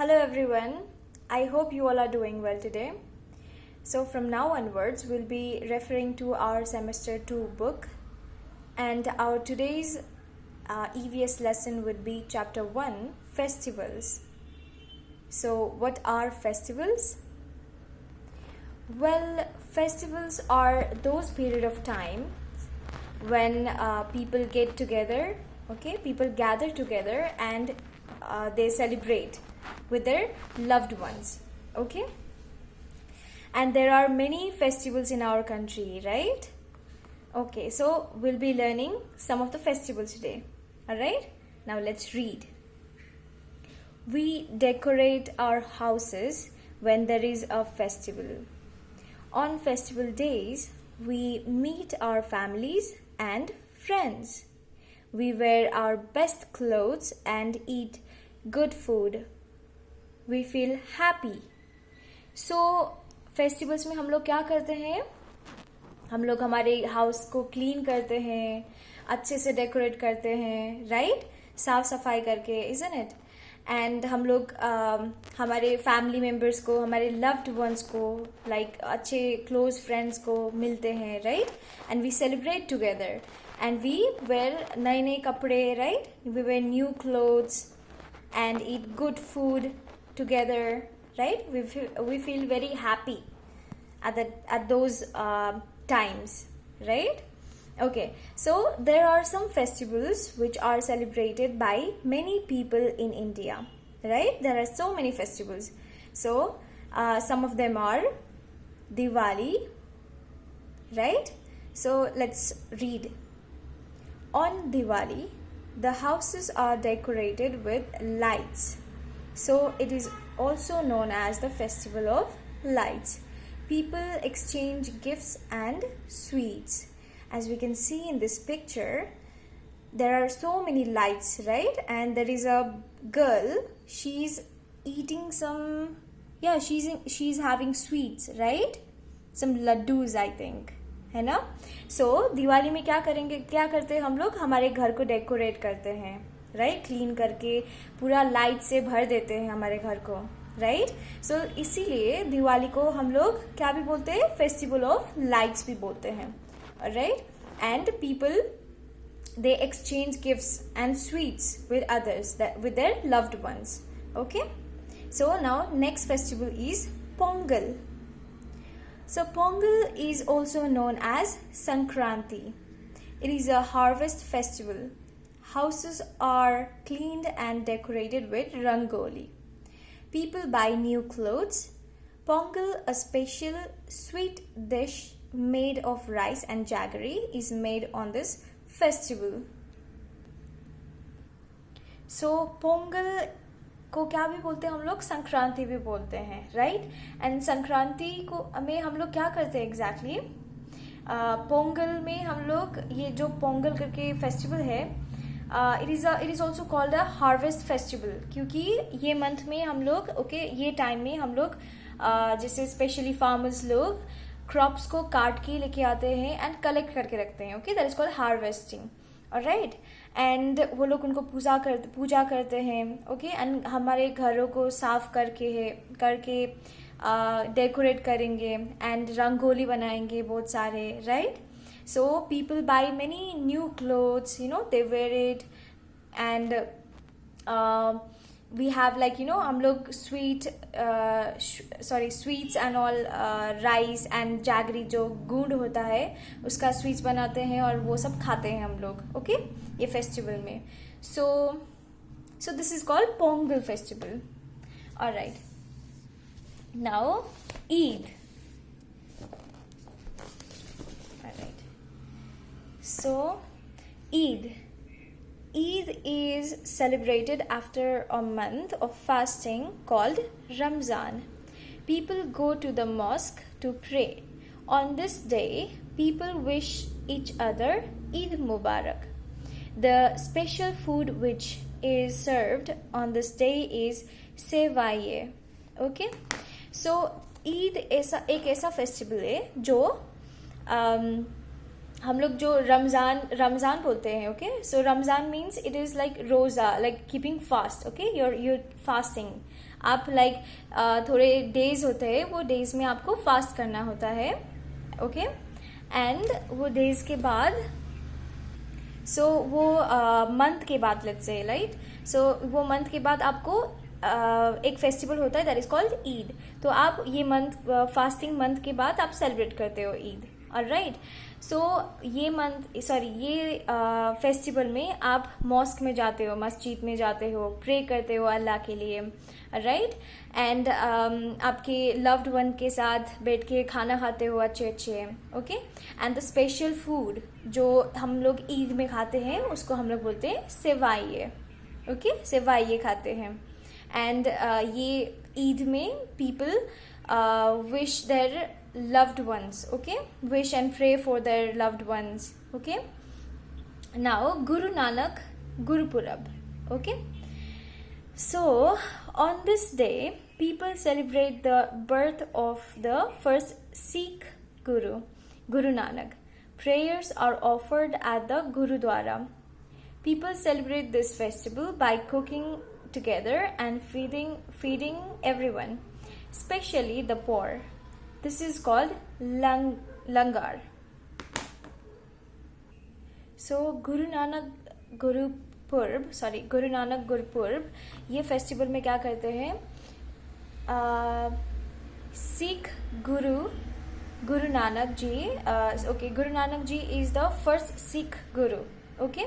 Hello everyone. I hope you all are doing well today. So from now onwards we'll be referring to our semester 2 book, and our today's EVS lesson would be chapter 1, festivals. So what are festivals? Well, festivals are those period of time when people get together, people gather together and they celebrate with their loved ones, okay? And there are many festivals in our country, right? Okay, so we'll be learning some of the festivals today, all right? Now let's read. We decorate our houses when there is a festival. On festival days, we meet our families and friends. We wear our best clothes and eat good food. We feel happy. So festivals में हम लोग क्या करते हैं? हम लोग हमारे house को क्लीन करते हैं, अच्छे से डेकोरेट करते हैं, राइट? साफ सफाई करके, इजंट इट? एंड हम लोग हमारे फैमिली मेम्बर्स को, हमारे लव्ड वंस को, लाइक अच्छे क्लोज फ्रेंड्स को मिलते हैं, right? And we celebrate together and we wear नए नए कपड़े, right? We wear new clothes and eat good food together, right? We feel very happy at those times, right? Okay, so there are some festivals which are celebrated by many people in India, right? There are so many festivals. So some of them are Diwali, right? So let's read. On Diwali, the houses are decorated with lights. So it is also known as the festival of lights. People exchange gifts and sweets. As we can see in this picture, there are so many lights, right? And there is a girl, she's eating some, she's having sweets, right? Some laddus, I think. है ना? सो दिवाली में क्या करते हैं हम लोग? हमारे घर को डेकोरेट करते हैं, राइट? क्लीन करके पूरा लाइट से भर देते हैं हमारे घर को, राइट? सो इसीलिए दिवाली को हम लोग क्या भी बोलते हैं? फेस्टिवल ऑफ लाइट्स भी बोलते हैं, right? And people they exchange gifts and sweets with others, with their loved ones, okay? So now next festival is Pongal. So Pongal is also known as Sankranti. It is a harvest festival. Houses are cleaned and decorated with rangoli. People buy new clothes. Pongal, a special sweet dish made of rice and jaggery, is made on this festival. So Pongal को क्या भी बोलते हैं हम लोग? संक्रांति भी बोलते हैं, राइट? एंड संक्रांति को में हम लोग क्या करते हैं एग्जैक्टली? पोंगल में हम लोग ये जो पोंगल करके फेस्टिवल है, it is also called a harvest festival, क्योंकि ये मंथ में हम लोग ये टाइम में हम लोग जैसे स्पेशली फार्मर्स लोग क्रॉप्स को काट के लेके आते हैं एंड कलेक्ट करके रखते हैं, that is called harvesting, alright? And वो लोग उनको पूजा करते हैं, ओके? एंड हमारे घरों को साफ करके डेकोरेट करेंगे एंड रंगोली बनाएंगे बहुत सारे, right? So people buy many new clothes, they wear it and we have हम लोग sweets and all, rice and jaggery जो गुड़ होता है उसका स्वीट्स बनाते हैं और वो सब खाते हैं हम लोग, ओके? ये फेस्टिवल में. So this is called Pongal festival, alright? Now Eid. Alright, so Eid. Eid is celebrated after a month of fasting called Ramzan. People go to the mosque to pray. On this day, people wish each other Eid Mubarak. The special food which is served on this day is sewaiyan, okay? So Eid एक ऐसा festival है जो हम लोग जो रमज़ान बोलते हैं, okay? So Ramzan means it is like roza, like keeping fast, okay? Your fasting आप थोड़े डेज होते हैं, वो डेज में आपको फास्ट करना होता है, ओके। एंड वो डेज के बाद वो मंथ के बाद लेट्स से राइट, वो मंथ के बाद आपको एक फेस्टिवल होता है दैट इज कॉल्ड ईद। तो आप ये फास्टिंग मंथ के बाद आप सेलिब्रेट करते हो ईद, ऑलराइट। ये फेस्टिवल में आप मॉस्क में जाते हो, मस्जिद में जाते हो, प्रे करते हो अल्लाह के लिए, राइट। एंड आपके लव्ड वन के साथ बैठ के खाना खाते हो अच्छे, okay. And the special food जो हम लोग ईद में खाते हैं उसको हम लोग बोलते हैं सेवाइये, ओके, सेवाइये खाते हैं। एंड ये ईद में people wish their loved ones, okay, wish and pray for their loved ones, okay. Now Guru Nanak Gurupurab, okay. So on this day people celebrate the birth of the first Sikh Guru, Guru Nanak. Prayers are offered at the Gurudwara. People celebrate this festival by cooking together and feeding everyone, especially the poor. This is called langar. So Guru Nanak Gurupurab, ये festival में क्या करते हैं, Sikh Guru Nanak ji, okay, Guru Nanak ji is the first Sikh Guru, okay.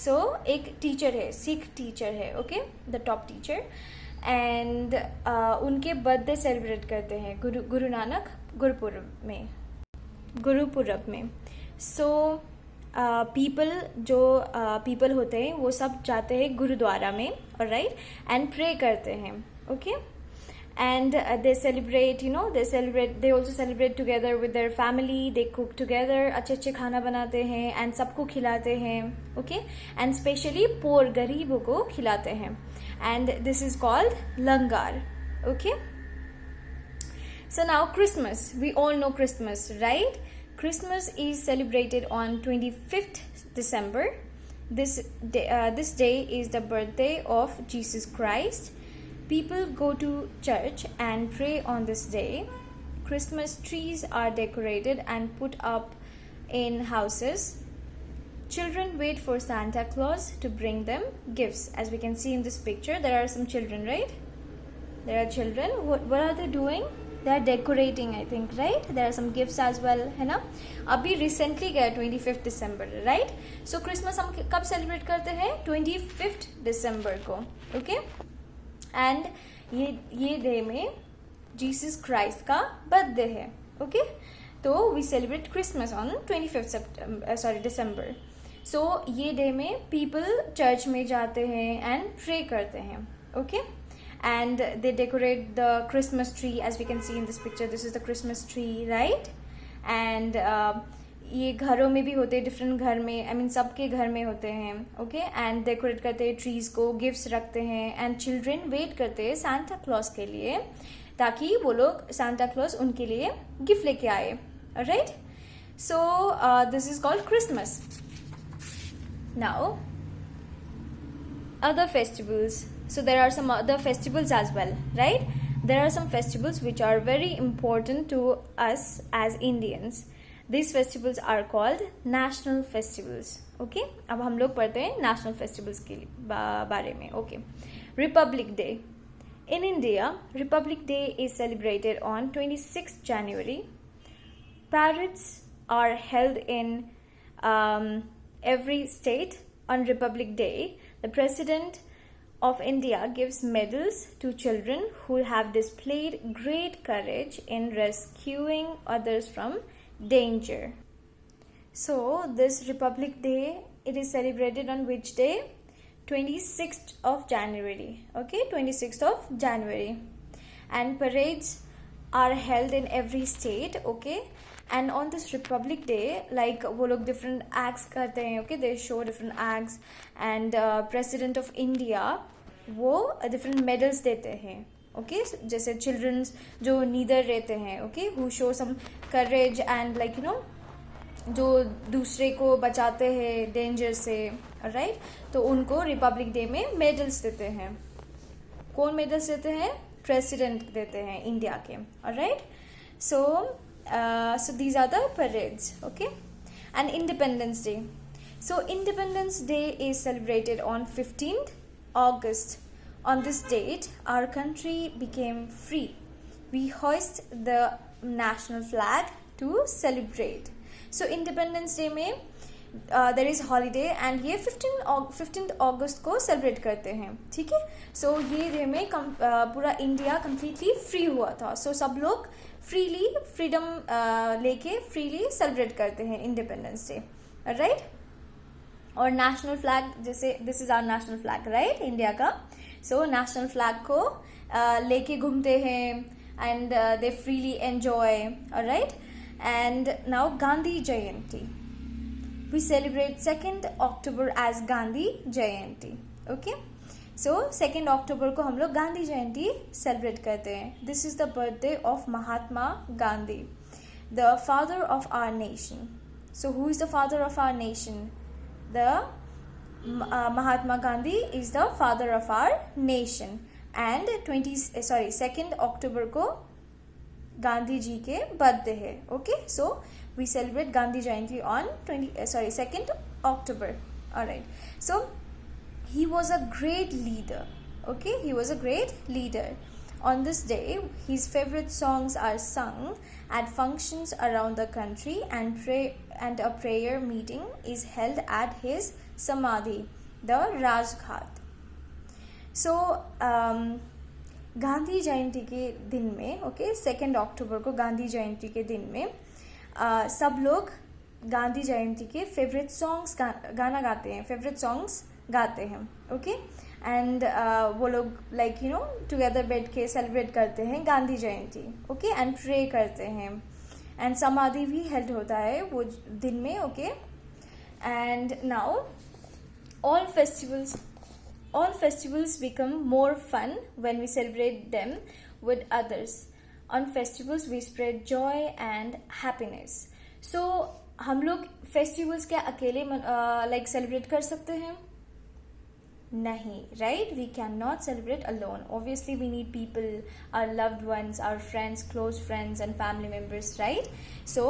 सो एक teacher है, Sikh teacher है, okay, the top teacher. And उनके birthday celebrate करते हैं गुरु नानक गुरुपुरब में। सो पीपल होते हैं वो सब जाते हैं गुरुद्वारा में, ऑलराइट, एंड प्रे करते हैं, okay. And they also celebrate together with their family, they cook together, अच्छे खाना बनाते हैं एंड सबको खिलाते हैं, ओके। एंड स्पेशली पोर गरीबों को खिलाते हैं, and this is called langar, okay. So now Christmas, we all know Christmas, right? Christmas is celebrated on 25th December. This day is the birthday of Jesus Christ. People go to church and pray on this day. Christmas trees are decorated and put up in houses. Children wait for Santa Claus to bring them gifts. As we can see in this picture, there are some children, right? There are children. What are they doing? They are decorating, I think, right? There are some gifts as well, है ना? अभी recently गया 25th December, right? So Christmas हम कब celebrate करते हैं? 25th December को, okay? And ये day में Jesus Christ का birthday है, okay? तो we celebrate Christmas on 25th December. सो ये डे में पीपल चर्च में जाते हैं एंड प्रे करते हैं, okay. And they decorate the Christmas tree, as we can see in this picture, this is the Christmas tree, right. And ये घरों में भी होते हैं, डिफरेंट घर में, आई मीन सबके घर में होते हैं, ओके। एंड डेकोरेट करते हैं ट्रीज को, गिफ्ट्स रखते हैं, एंड चिल्ड्रेन वेट करते हैं सांता क्लॉज के लिए, ताकि वो लोग सांता क्लॉज उनके लिए गिफ्ट लेके आए, right. So this is called Christmas. Now, other festivals. So there are some other festivals as well, right? There are some festivals which are very important to us as Indians. These festivals are called national festivals, okay? अब हम लोग पढ़ते हैं national festivals के बारे में, okay? Republic Day. In India, Republic Day is celebrated on 26th January. Parades are held in every state on Republic Day. The President of India gives medals to children who have displayed great courage in rescuing others from danger. So this Republic Day, it is celebrated on which day? 26th of January. Okay, 26th of January. And parades are held in every state, okay? And on this Republic Day, like वो लोग different acts करते हैं, okay? They show different acts, and President of India वो different medals देते हैं, okay? जैसे childrens जो neither रहते हैं, okay? Who show some courage and like जो दूसरे को बचाते हैं danger से, right? तो उनको Republic Day में medals देते हैं, कौन मेडल्स देते हैं? प्रेसिडेंट देते हैं इंडिया के. Alright, so these are the parades. Okay, and Independence Day. So Independence Day is celebrated on 15th August. On this date, our country became free. We hoist the national flag to celebrate. So Independence Day में there is holiday and ये 15th August को celebrate करते हैं. ठीक है, so ये day में पूरा इंडिया completely free हुआ था. so सब लोग freely freedom लेके freely celebrate करते हैं Independence Day. Right? और नेशनल फ्लैग, जैसे this is our national flag, right, India का. सो नेशनल फ्लैग को लेके घूमते हैं and they freely enjoy. Alright, and now Gandhi Jayanti. We celebrate 2nd October as Gandhi Jayanti. Okay, so 2nd October को हम लोग गांधी जयंती सेलिब्रेट करते हैं. This is the birthday of Mahatma Gandhi, the father of our nation. So who is the father of our nation? The Mahatma Gandhi is the father of our nation. And 2nd October को गांधी जी के birthday है. Okay, so we celebrate Gandhi Jayanti on 2nd October. Alright, so he was a great leader. Okay, he was a great leader. On this day, his favorite songs are sung at functions around the country, and a prayer meeting is held at his samadhi, the Rajghat. So, Gandhi Jayanti के दिन में, okay, 2nd October को गांधी जयंती के दिन में सब लोग गांधी जयंती के फेवरेट सॉन्ग्स गाना गाते हैं, फेवरेट सॉन्ग्स गाते हैं. ओके, एंड वो लोग लाइक यू नो टुगेदर बैठ के सेलिब्रेट करते हैं Gandhi Jayanti. Okay, and pray करते हैं, एंड समाधि भी हेल्ड होता है वो दिन में. Okay, and now all festivals become more fun when we celebrate them with others. On festivals we spread joy and happiness. So हम लोग फेस्टिवल्स क्या अकेले लाइक सेलिब्रेट कर सकते हैं? नहीं, right? We cannot celebrate alone. Obviously we need people, our loved ones, our friends, close friends and family members, right? So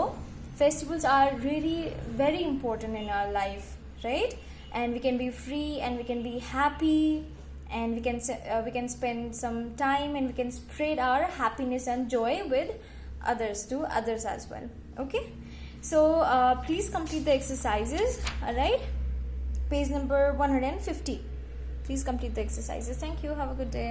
festivals are really very important in our life, right? And we can be free and we can be happy, and we can spend some time and we can spread our happiness and joy with others as well. Okay, so please complete the exercises. All right, page number 150. Please complete the exercises. Thank you. Have a good day.